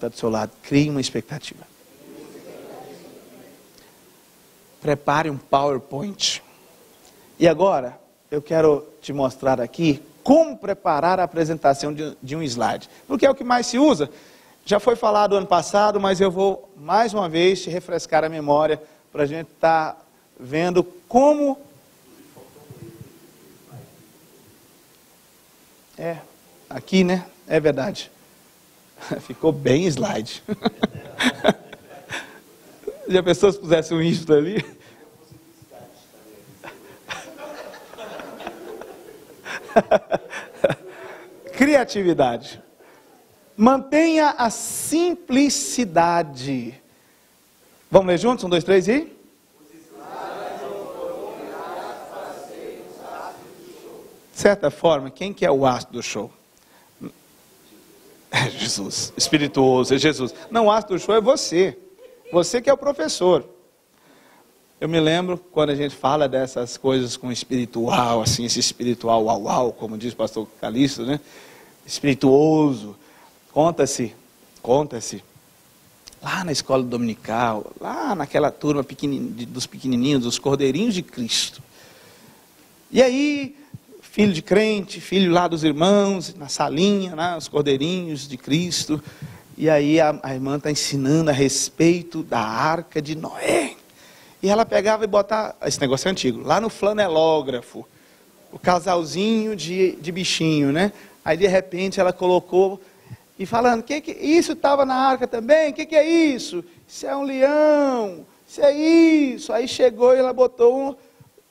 está do seu lado, crie uma expectativa. Prepare um PowerPoint. E agora, eu quero te mostrar aqui como preparar a apresentação de um slide. Porque é o que mais se usa. Já foi falado ano passado, mas eu vou mais uma vez te refrescar a memória para a gente estar vendo como... aqui, né? É verdade. Ficou bem slide. Já pensou se pusesse um isto ali? Criatividade. Mantenha a simplicidade. Vamos ler juntos? 1, 2, 3 e... De certa forma, quem que é o astro do show? É Jesus. Espirituoso, é Jesus. Não, o astro do show é você. Você que é o professor. Eu me lembro quando a gente fala dessas coisas com espiritual, assim, esse espiritual uau, como diz o pastor Calixto, né? Espirituoso. Conta-se, lá na escola dominical, lá naquela turma dos pequenininhos, dos cordeirinhos de Cristo. E aí, filho de crente, filho lá dos irmãos, na salinha, né, os cordeirinhos de Cristo. E aí a irmã está ensinando a respeito da arca de Noé. E ela pegava e botava, esse negócio é antigo, lá no flanelógrafo, o casalzinho de bichinho, né? Aí de repente ela colocou... E falando, isso estava na arca também? O que é isso? Isso é um leão, isso é isso. Aí chegou e ela botou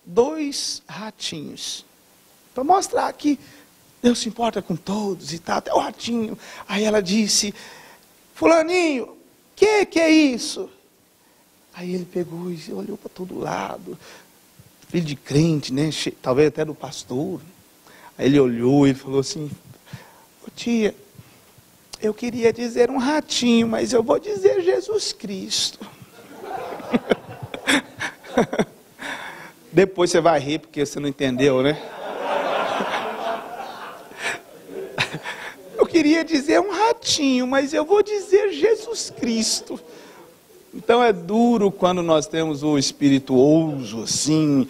2 ratinhos. Para mostrar que Deus se importa com todos e tal, até o ratinho. Aí ela disse, fulaninho, que é isso? Aí ele pegou e olhou para todo lado. Filho de crente, né? Talvez até do pastor. Aí ele olhou e falou assim, tia... Eu queria dizer um ratinho, mas eu vou dizer Jesus Cristo. Depois você vai rir porque você não entendeu, né? Eu queria dizer um ratinho, mas eu vou dizer Jesus Cristo. Então é duro quando nós temos o espirituoso assim.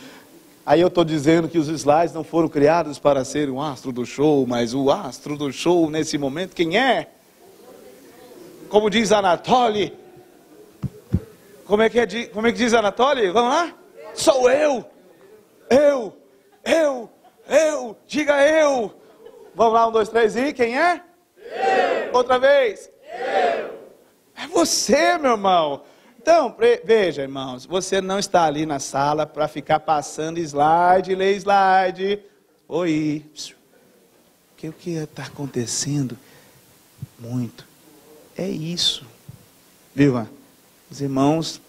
Aí eu estou dizendo que os slides não foram criados para ser um astro do show, mas o astro do show nesse momento, quem é? Como diz Anatoly, como é que diz Anatoly? Vamos lá? Sou eu, diga eu. Vamos lá, 1, 2, 3 e quem é? Eu. Outra vez. Eu. É você, meu irmão. Então, veja, irmãos, você não está ali na sala para ficar passando slide, ler slide. Oi. O que está acontecendo? Muito. É isso. Viu? Os irmãos,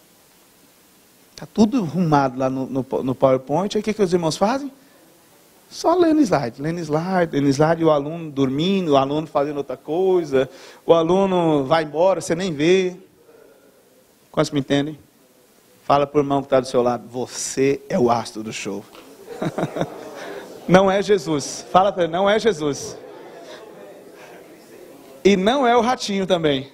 está tudo arrumado lá no PowerPoint. Aí o que os irmãos fazem? Só lendo slide, e o aluno dormindo, o aluno fazendo outra coisa, o aluno vai embora, você nem vê. Quantos me entendem? Fala para o irmão que está do seu lado, você é o astro do show. Não é Jesus. Fala para ele, não é Jesus. E não é o ratinho também.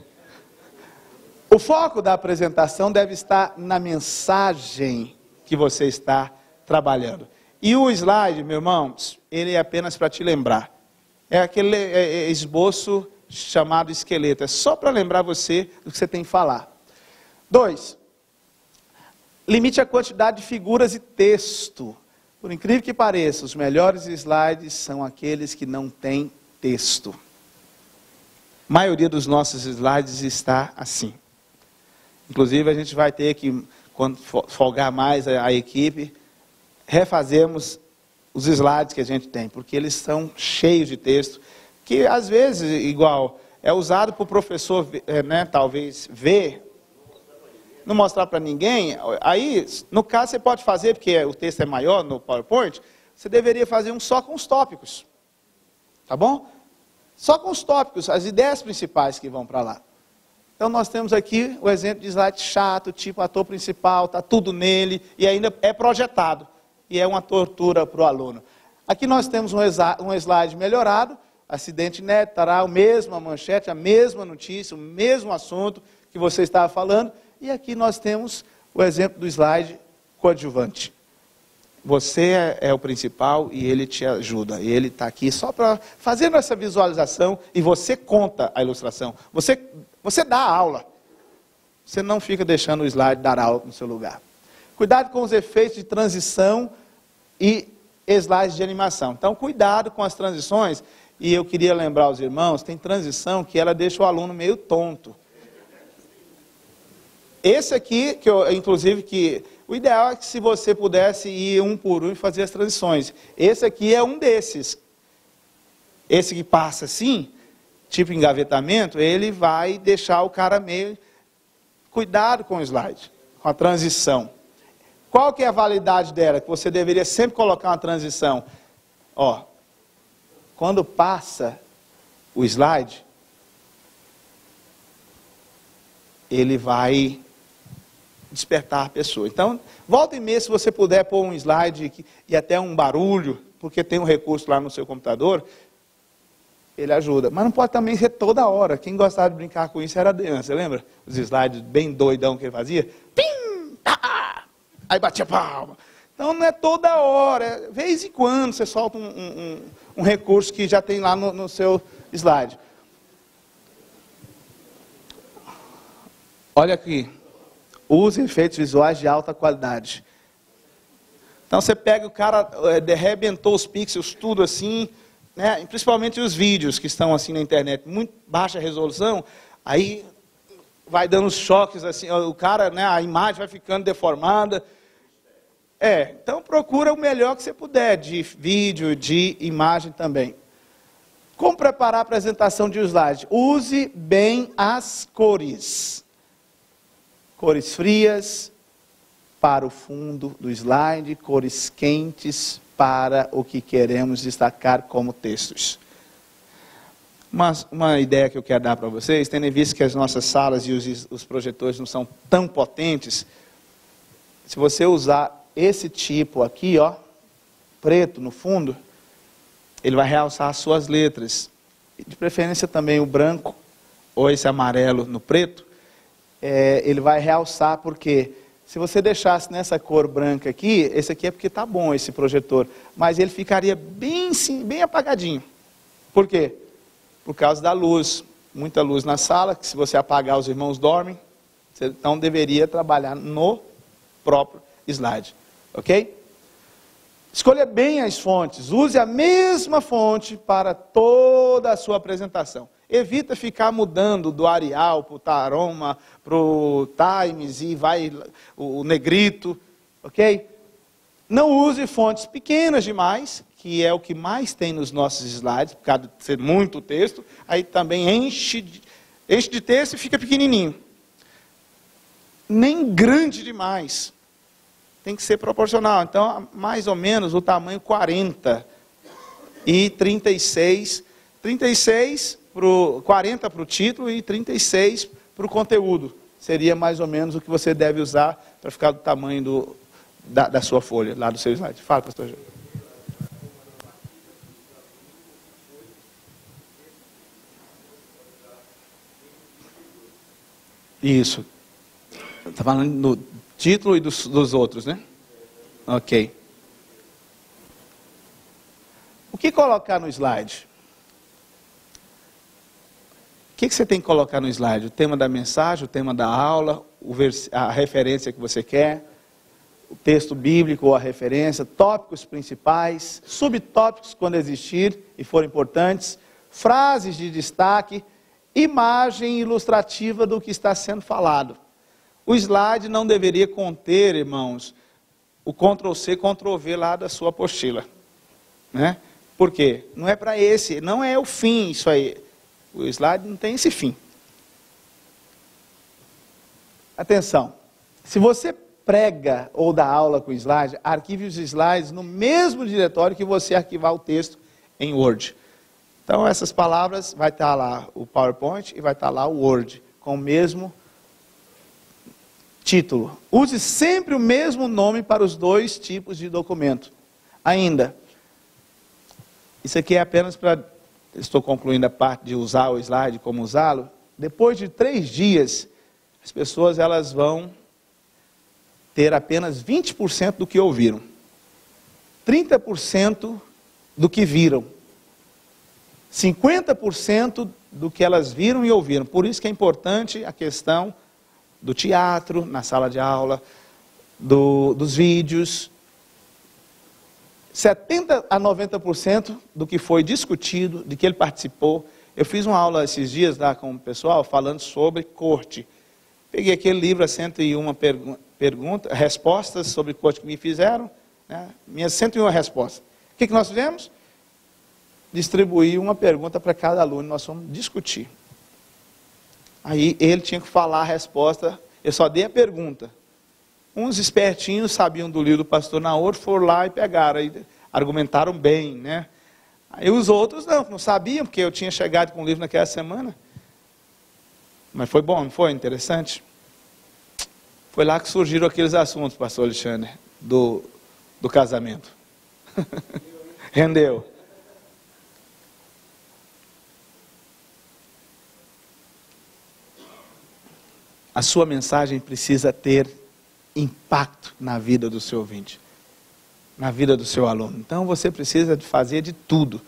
O foco da apresentação deve estar na mensagem que você está trabalhando. E o slide, meu irmão, ele é apenas para te lembrar. É aquele esboço chamado esqueleto. É só para lembrar você do que você tem que falar. 2. Limite a quantidade de figuras e texto. Por incrível que pareça, os melhores slides são aqueles que não têm texto. A maioria dos nossos slides está assim. Inclusive, a gente vai ter que, quando folgar mais a equipe, refazermos os slides que a gente tem, porque eles são cheios de texto, que às vezes, igual, é usado para o professor, né, talvez, ver, não mostrar para ninguém. Aí, no caso, você pode fazer, porque o texto é maior no PowerPoint, você deveria fazer um só com os tópicos. Tá bom? Só com os tópicos, as ideias principais que vão para lá. Então nós temos aqui o exemplo de slide chato, tipo ator principal, está tudo nele, e ainda é projetado. E é uma tortura para o aluno. Aqui nós temos um slide melhorado, acidente inédito, estará a mesma manchete, a mesma notícia, o mesmo assunto que você estava falando. E aqui nós temos o exemplo do slide coadjuvante. Você é o principal e ele te ajuda. E ele está aqui só para fazendo essa visualização e você conta a ilustração. Você dá a aula. Você não fica deixando o slide dar aula no seu lugar. Cuidado com os efeitos de transição e slides de animação. Então, cuidado com as transições. E eu queria lembrar aos irmãos, tem transição que ela deixa o aluno meio tonto. Esse aqui, o ideal é que se você pudesse ir um por um e fazer as transições. Esse aqui é um desses. Esse que passa assim, tipo engavetamento, ele vai deixar o cara meio... Cuidado com o slide, com a transição. Qual que é a validade dela? Que você deveria sempre colocar uma transição. Ó, quando passa o slide, ele vai despertar a pessoa. Então, volta e meia, se você puder pôr um slide e até um barulho, porque tem um recurso lá no seu computador, ele ajuda. Mas não pode também ser toda hora. Quem gostava de brincar com isso era a criança, lembra? Os slides bem doidão que ele fazia. Pim! Tá! Aí batia palma. Então não é toda hora. De vez em quando você solta um recurso que já tem lá no seu slide. Olha aqui. Use efeitos visuais de alta qualidade. Então você pega o cara, arrebentou os pixels, tudo assim... Né? Principalmente os vídeos que estão assim na internet, muito baixa resolução, aí vai dando choques assim, o cara, né, a imagem vai ficando deformada. Então procura o melhor que você puder, de vídeo, de imagem também. Como preparar a apresentação de um slide? Use bem as cores. Cores frias para o fundo do slide, cores quentes para o que queremos destacar como textos. Uma ideia que eu quero dar para vocês, tendo em vista que as nossas salas e os projetores não são tão potentes, se você usar esse tipo aqui, ó, preto no fundo, ele vai realçar as suas letras. De preferência também o branco, ou esse amarelo no preto, ele vai realçar porque... Se você deixasse nessa cor branca aqui, esse aqui é porque está bom esse projetor, mas ele ficaria bem apagadinho. Por quê? Por causa da luz. Muita luz na sala, que se você apagar os irmãos dormem. Você então deveria trabalhar no próprio slide. Ok? Escolha bem as fontes. Use a mesma fonte para toda a sua apresentação. Evita ficar mudando do Arial para o Taroma, para o Times e vai o negrito, ok? Não use fontes pequenas demais, que é o que mais tem nos nossos slides, por causa de ser muito texto, aí também enche de texto e fica pequenininho. Nem grande demais, tem que ser proporcional. Então, mais ou menos o tamanho 40 e 36, 40 para o título e 36 para o conteúdo. Seria mais ou menos o que você deve usar para ficar do tamanho da sua folha, lá do seu slide. Fala, pastor Júlio. Isso. Está falando do título e dos outros, né? Ok. O que colocar no slide? O que você tem que colocar no slide? O tema da mensagem, o tema da aula, a referência que você quer, o texto bíblico ou a referência, tópicos principais, subtópicos quando existir e forem importantes, frases de destaque, imagem ilustrativa do que está sendo falado. O slide não deveria conter, irmãos, o Ctrl+C, Ctrl+V lá da sua apostila. Né? Por quê? Não é para não é o fim isso aí. O slide não tem esse fim. Atenção, se você prega ou dá aula com slide, arquive os slides no mesmo diretório que você arquivar o texto em Word. Então essas palavras, vai estar lá o PowerPoint e vai estar lá o Word, com o mesmo título. Use sempre o mesmo nome para os dois tipos de documento. Ainda, isso aqui é apenas para estou concluindo a parte de usar o slide, como usá-lo. Depois de 3 dias, as pessoas elas vão ter apenas 20% do que ouviram, 30% do que viram, 50% do que elas viram e ouviram. Por isso que é importante a questão do teatro, na sala de aula, dos vídeos. 70% a 90% do que foi discutido, de que ele participou. Eu fiz uma aula esses dias lá com o pessoal, falando sobre corte. Peguei aquele livro, as 101 respostas sobre corte que me fizeram, né? Minhas 101 respostas. O que nós fizemos? Distribuir uma pergunta para cada aluno, nós fomos discutir. Aí ele tinha que falar a resposta, eu só dei a pergunta. Uns espertinhos sabiam do livro do pastor Naor, foram lá e pegaram, aí argumentaram bem, né? Aí os outros não sabiam, porque eu tinha chegado com o livro naquela semana. Mas foi bom, não foi? Interessante? Foi lá que surgiram aqueles assuntos, pastor Alexandre, do casamento. Rendeu. A sua mensagem precisa ter impacto na vida do seu ouvinte, na vida do seu aluno. Então você precisa de fazer de tudo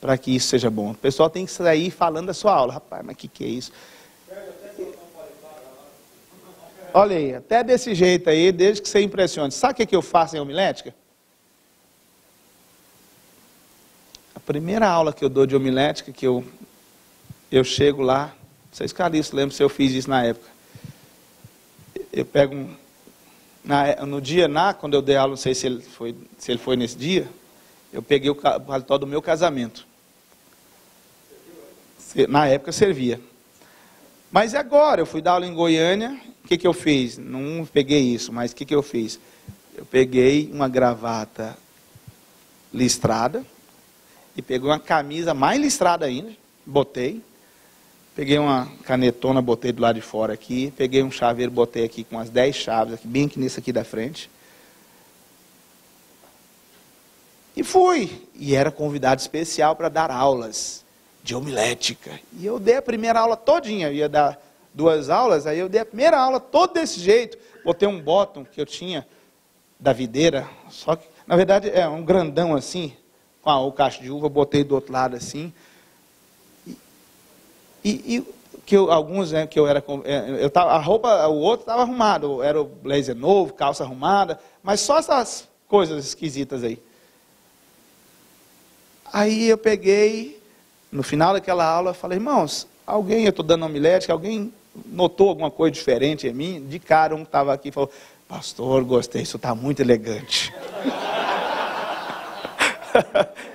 para que isso seja bom. O pessoal tem que sair falando da sua aula. Rapaz, mas o que é isso? Olha aí, até desse jeito aí, desde que você impressione. Sabe o que eu faço em homilética? A primeira aula que eu dou de homilética, que eu chego lá, vocês Calixto lembram se eu fiz isso na época. Eu pego no dia, quando eu dei aula, não sei se ele foi nesse dia, eu peguei o paletó do meu casamento. Na época servia. Mas agora, eu fui dar aula em Goiânia, o que eu fiz? Não peguei isso, mas o que eu fiz? Eu peguei uma gravata listrada, e peguei uma camisa mais listrada ainda, botei. Peguei uma canetona, botei do lado de fora aqui. Peguei um chaveiro, botei aqui com as 10 chaves, aqui, bem aqui nesse aqui da frente. E fui. E era convidado especial para dar aulas de homilética. E eu dei a primeira aula todinha. Eu ia dar 2 aulas, aí eu dei a primeira aula todo desse jeito. Botei um bottom que eu tinha da videira. Só que, na verdade, é um grandão assim, com o cacho de uva, botei do outro lado assim. E alguns, né, que eu era, a roupa, o outro estava arrumado, era o blazer novo, calça arrumada, mas só essas coisas esquisitas aí. Aí eu peguei, no final daquela aula, falei, irmãos, eu estou dando homilética, alguém notou alguma coisa diferente em mim? De cara, um estava aqui e falou, pastor, gostei, isso está muito elegante.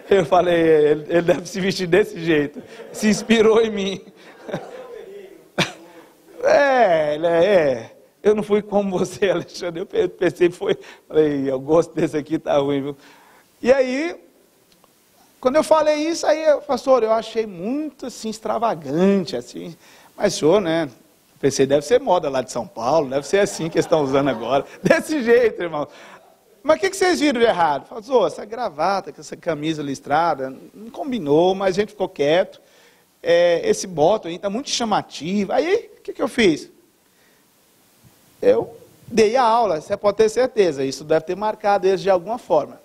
Eu falei, ele deve se vestir desse jeito, se inspirou em mim. Eu não fui como você, Alexandre, eu pensei, falei, eu gosto desse aqui, tá ruim, viu? E aí, quando eu falei isso, pastor, eu achei muito, assim, extravagante, assim, mas senhor, né, pensei, deve ser moda lá de São Paulo, deve ser assim que eles estão usando agora, desse jeito, irmão. Mas o que vocês viram de errado? Falou, essa gravata, essa camisa listrada, não combinou, mas a gente ficou quieto. Esse bottom aí está muito chamativo. Aí, o que eu fiz? Eu dei a aula, você pode ter certeza, isso deve ter marcado eles de alguma forma.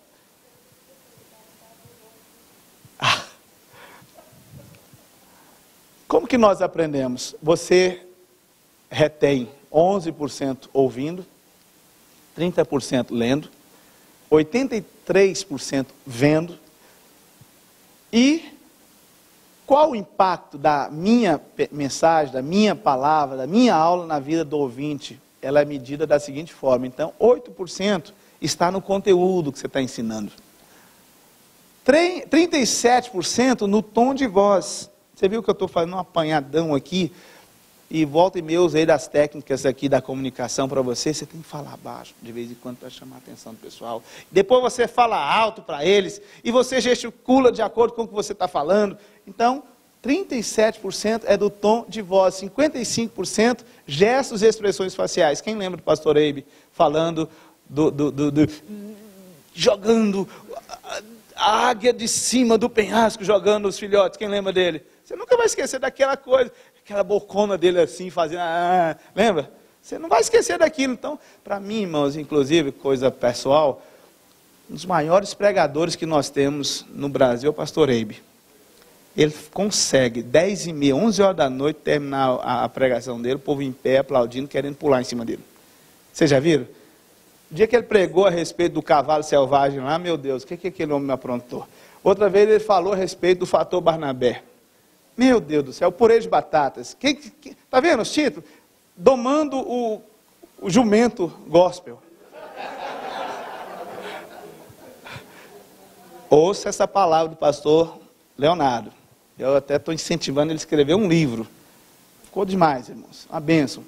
Como que nós aprendemos? Você retém 11% ouvindo, 30% lendo, 83% vendo. E qual o impacto da minha mensagem, da minha palavra, da minha aula na vida do ouvinte? Ela é medida da seguinte forma. Então, 8% está no conteúdo que você está ensinando. 37% no tom de voz. Você viu que eu estou fazendo um apanhadão aqui? E volta e meia eu usei das técnicas aqui da comunicação para você. Você tem que falar baixo de vez em quando para chamar a atenção do pessoal. Depois você fala alto para eles e você gesticula de acordo com o que você está falando. Então, 37% é do tom de voz, 55% gestos e expressões faciais. Quem lembra do pastor Eibe falando jogando a águia de cima do penhasco jogando os filhotes, quem lembra dele? Você nunca vai esquecer daquela coisa, aquela bocona dele assim, fazendo, lembra? Você não vai esquecer daquilo. Então, para mim, irmãos, inclusive, coisa pessoal, um dos maiores pregadores que nós temos no Brasil é o pastor Eibe. Ele consegue, 10h30, 11 horas da noite, terminar a pregação dele, o povo em pé, aplaudindo, querendo pular em cima dele. Vocês já viram? O dia que ele pregou a respeito do cavalo selvagem lá, meu Deus, o que aquele homem me aprontou? Outra vez ele falou a respeito do fator Barnabé. Meu Deus do céu, purê de batatas. Tá vendo os títulos? Domando o jumento gospel. Ouça essa palavra do pastor Leonardo. Eu até estou incentivando ele a escrever um livro. Ficou demais, irmãos. Uma bênção.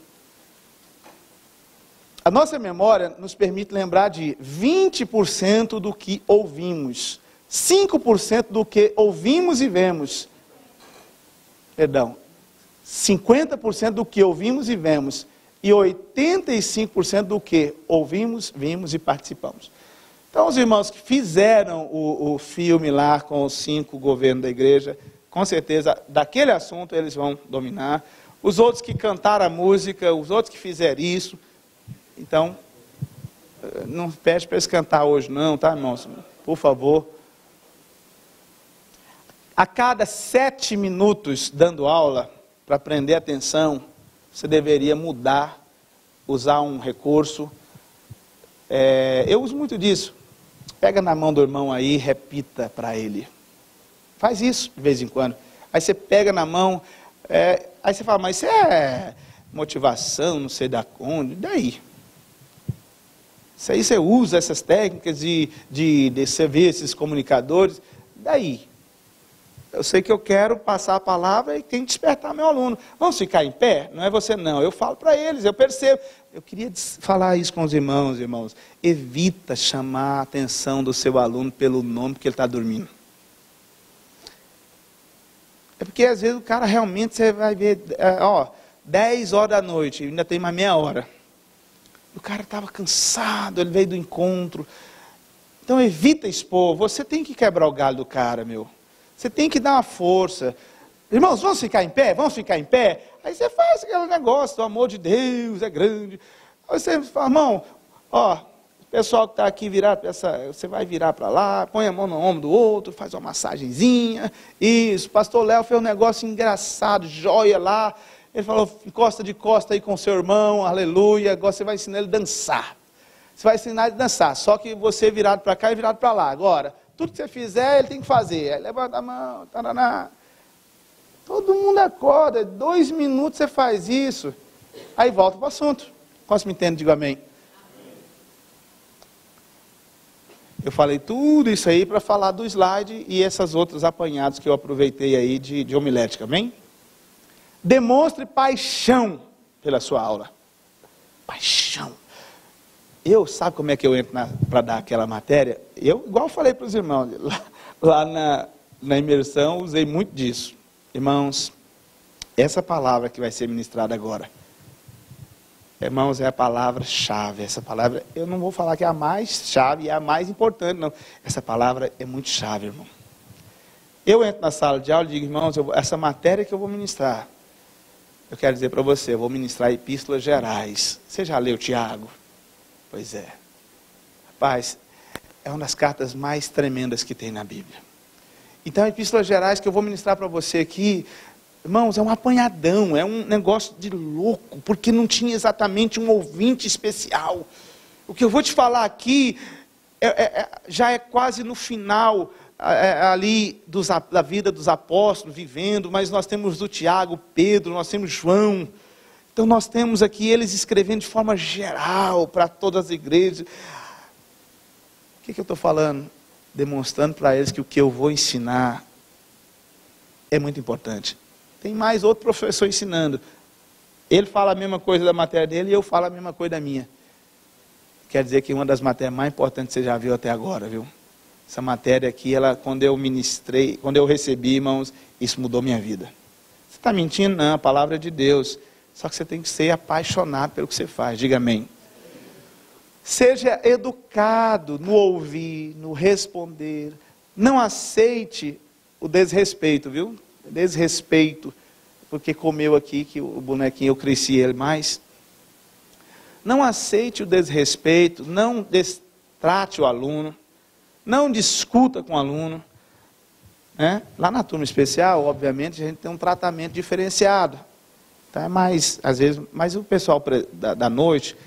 A nossa memória nos permite lembrar de 20% do que ouvimos. 5% do que ouvimos e vemos. Perdão. 50% do que ouvimos e vemos. E 85% do que ouvimos, vimos e participamos. Então, os irmãos que fizeram o filme lá com os 5 governos da igreja, com certeza, daquele assunto eles vão dominar. Os outros que cantaram a música, os outros que fizeram isso. Então, não pede para eles cantar hoje não, tá, irmãos? Por favor. A cada 7 minutos dando aula, para prender atenção, você deveria mudar, usar um recurso. Eu uso muito disso. Pega na mão do irmão aí e repita para ele. Faz isso de vez em quando. Aí você pega na mão, aí você fala, mas isso é motivação, não sei da onde, daí? Isso aí você usa essas técnicas de você ver esses comunicadores, daí? Eu sei que eu quero passar a palavra e tem que despertar meu aluno. Vamos ficar em pé? Não é você não, eu falo para eles, eu percebo. Eu queria falar isso com os irmãos. Evita chamar a atenção do seu aluno pelo nome que ele está dormindo. É porque às vezes o cara realmente, você vai ver, 10 horas da noite, ainda tem mais meia hora. O cara estava cansado, ele veio do encontro. Então evita expor, você tem que quebrar o galho do cara, meu. Você tem que dar uma força. Irmãos, vamos ficar em pé? Vamos ficar em pé? Aí você faz aquele negócio, o amor de Deus é grande. Aí você fala, irmão, o pessoal que está aqui virado, você vai virar para lá, põe a mão no ombro do outro, faz uma massagenzinha. Isso, o pastor Léo fez um negócio engraçado, joia lá. Ele falou, encosta de costa aí com seu irmão, aleluia. Agora você vai ensinar ele a dançar. Você vai ensinar ele a dançar, só que você virado para cá e virado para lá. Agora, tudo que você fizer, ele tem que fazer. Aí levanta a mão, taraná. Todo mundo acorda, 2 minutos você faz isso. Aí volta para o assunto. Quantos me entendem? Digo amém. Eu falei tudo isso aí para falar do slide e essas outras apanhados que eu aproveitei aí de homilética, amém? Demonstre paixão pela sua aula. Paixão. Sabe como é que eu entro para dar aquela matéria? Igual eu falei para os irmãos, lá na imersão, usei muito disso. Irmãos, essa palavra que vai ser ministrada agora, irmãos, é a palavra-chave. Essa palavra, eu não vou falar que é a mais chave e é a mais importante, não. Essa palavra é muito chave, irmão. Eu entro na sala de aula e digo, irmãos, essa matéria que eu vou ministrar, eu quero dizer para você, eu vou ministrar epístolas gerais. Você já leu Tiago? Pois é. Rapaz, é uma das cartas mais tremendas que tem na Bíblia. Então, epístolas gerais que eu vou ministrar para você aqui, irmãos, é um apanhadão, é um negócio de louco, porque não tinha exatamente um ouvinte especial. O que eu vou te falar aqui já é quase no final ali da vida dos apóstolos vivendo, mas nós temos do Tiago, Pedro, nós temos João. Então nós temos aqui eles escrevendo de forma geral para todas as igrejas. O que eu estou falando? Demonstrando para eles que o que eu vou ensinar é muito importante. Tem mais outro professor ensinando. Ele fala a mesma coisa da matéria dele e eu falo a mesma coisa da minha. Quer dizer que uma das matérias mais importantes que você já viu até agora, viu? Essa matéria aqui, quando eu ministrei, quando eu recebi, irmãos, isso mudou minha vida. Você está mentindo? Não, a palavra é de Deus. Só que você tem que ser apaixonado pelo que você faz. Diga amém. Seja educado no ouvir, no responder, Não aceite o desrespeito, viu? Desrespeito, porque comeu aqui, que o bonequinho eu cresci ele mais. Não aceite o desrespeito, não destrate o aluno, não discuta com o aluno. Né? Lá na turma especial, obviamente, a gente tem um tratamento diferenciado. Então é mais, às vezes, mas o pessoal da noite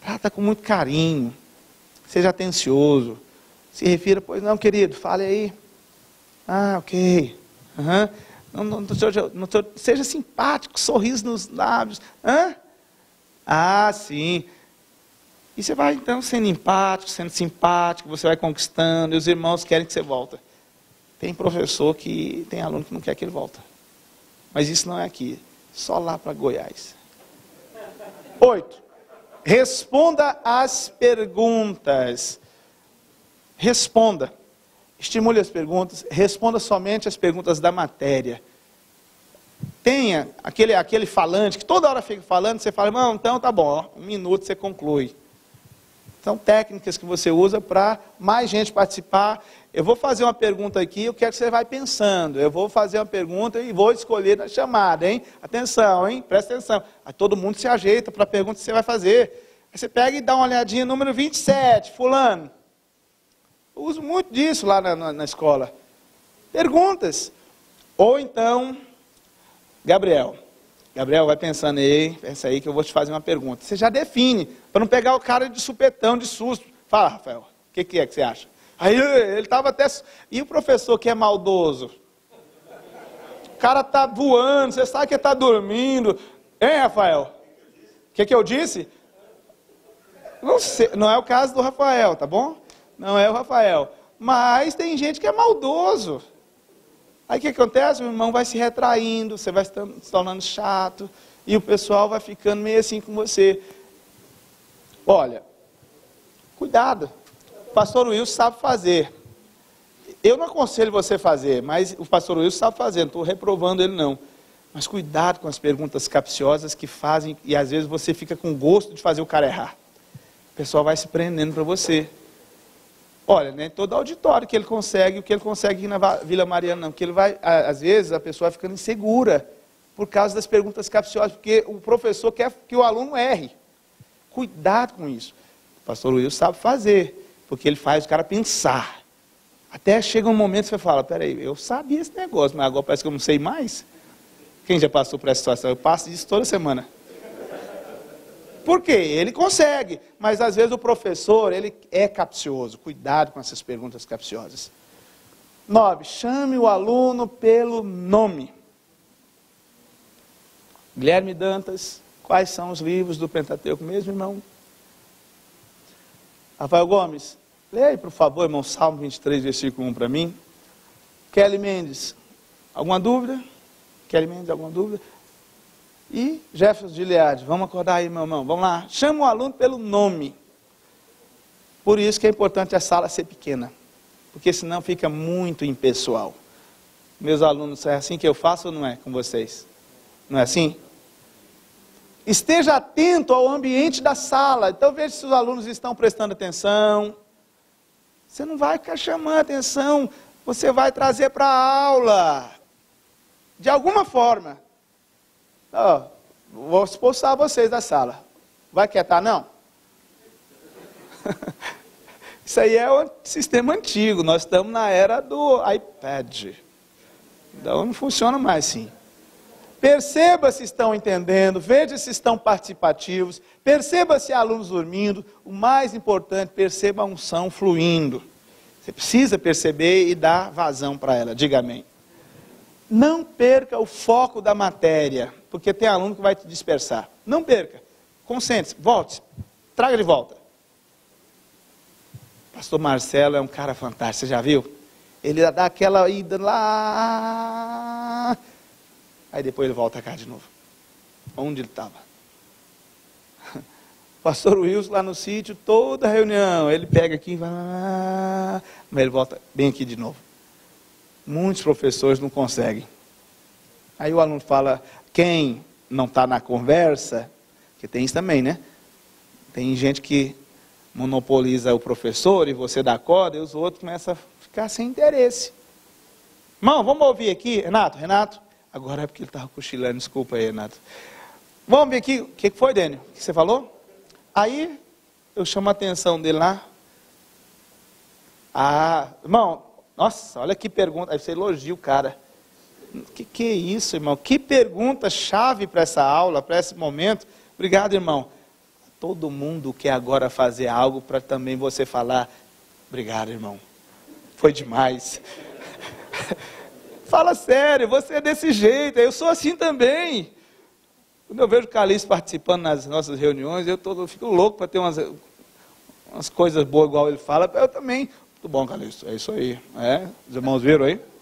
trata com muito carinho, seja atencioso, se refira, pois não, querido, fale aí. Ah, ok. Uhum. Seja simpático, sorriso nos lábios. Hã? Ah, sim. E você vai, então, sendo empático, sendo simpático, você vai conquistando, e os irmãos querem que você volte. Tem professor que, tem aluno que não quer que ele volte. Mas isso não é aqui, só lá para Goiás. 8. Responda às perguntas. Responda. Estimule as perguntas, responda somente as perguntas da matéria. Tenha aquele falante que toda hora fica falando, você fala, não, então tá bom, ó, 1 minuto você conclui. São técnicas que você usa para mais gente participar. Eu vou fazer uma pergunta aqui, eu quero que você vá pensando. Eu vou fazer uma pergunta e vou escolher na chamada, hein? Atenção, hein? Presta atenção. Aí todo mundo se ajeita para a pergunta que você vai fazer. Aí você pega e dá uma olhadinha, número 27, fulano. Eu uso muito disso lá na escola. Perguntas. Ou então, Gabriel, vai pensando aí, pensa aí que eu vou te fazer uma pergunta. Você já define, para não pegar o cara de supetão, de susto. Fala, Rafael, o que é que você acha? Aí ele estava até... E o professor que é maldoso? O cara está voando, você sabe que ele está dormindo. Hein, Rafael? O que eu disse? Não sei, não é o caso do Rafael, tá bom? Não é o Rafael. Mas tem gente que é maldoso. Aí o que acontece? O irmão vai se retraindo, você vai se tornando chato, e o pessoal vai ficando meio assim com você. Olha, cuidado. O pastor Wilson sabe fazer. Eu não aconselho você a fazer, mas o pastor Wilson sabe fazer, não estou reprovando ele não. Mas cuidado com as perguntas capciosas que fazem, e às vezes você fica com gosto de fazer o cara errar. O pessoal vai se prendendo para você. Olha, nem todo auditório que ele consegue, o que ele consegue ir na Vila Mariana, não. Porque ele vai, às vezes, a pessoa vai ficando insegura por causa das perguntas capciosas, porque o professor quer que o aluno erre. Cuidado com isso. O pastor Luiz sabe fazer, porque ele faz o cara pensar. Até chega um momento que você fala, peraí, eu sabia esse negócio, mas agora parece que eu não sei mais. Quem já passou por essa situação? Eu passo isso toda semana. Por quê? Ele consegue, mas às vezes o professor, ele é capcioso. Cuidado com essas perguntas capciosas. 9. Chame o aluno pelo nome. Guilherme Dantas, quais são os livros do Pentateuco mesmo, irmão? Rafael Gomes, leia aí, por favor, irmão, Salmo 23, versículo 1 para mim. Kelly Mendes, alguma dúvida? Kelly Mendes, alguma dúvida? E Jefferson Gilead, vamos acordar aí, meu irmão, vamos lá. Chama o aluno pelo nome. Por isso que é importante a sala ser pequena, porque senão fica muito impessoal. Meus alunos, é assim que eu faço ou não é com vocês? Não é assim? Esteja atento ao ambiente da sala. Então veja se os alunos estão prestando atenção. Você não vai ficar chamando atenção, você vai trazer para a aula. De alguma forma. Vou expulsar vocês da sala. Vai quietar, não? Isso aí é um sistema antigo. Nós estamos na era do iPad. Então não funciona mais assim. Perceba se estão entendendo, veja se estão participativos, perceba se há alunos dormindo. O mais importante, perceba a unção fluindo. Você precisa perceber e dar vazão para ela. Diga amém. Não perca o foco da matéria, porque tem aluno que vai te dispersar. Não perca. Concentre-se, volte, traga de volta. Pastor Marcelo é um cara fantástico, você já viu? Ele dá aquela ida lá, aí depois ele volta cá de novo. Onde ele estava? Pastor Wilson lá no sítio, toda reunião, ele pega aqui, mas ele volta bem aqui de novo. Muitos professores não conseguem. Aí o aluno fala, quem não está na conversa, que tem isso também, né? Tem gente que monopoliza o professor e você dá corda e os outros começam a ficar sem interesse. Irmão, vamos ouvir aqui, Renato, agora é porque ele estava cochilando, desculpa aí, Renato. Vamos ver aqui, o que foi, Dênio? O que você falou? Aí, eu chamo a atenção dele lá. Irmão, nossa, olha que pergunta, aí você elogia o cara. Que é isso, irmão? Que pergunta chave para essa aula, para esse momento. Obrigado, irmão. Todo mundo quer agora fazer algo para também você falar, obrigado, irmão. Foi demais. Fala sério, você é desse jeito, eu sou assim também. Quando eu vejo o Calixto participando nas nossas reuniões, eu fico louco para ter umas coisas boas igual ele fala. Eu também. Muito bom, Calixto, é isso aí. Os irmãos viram aí?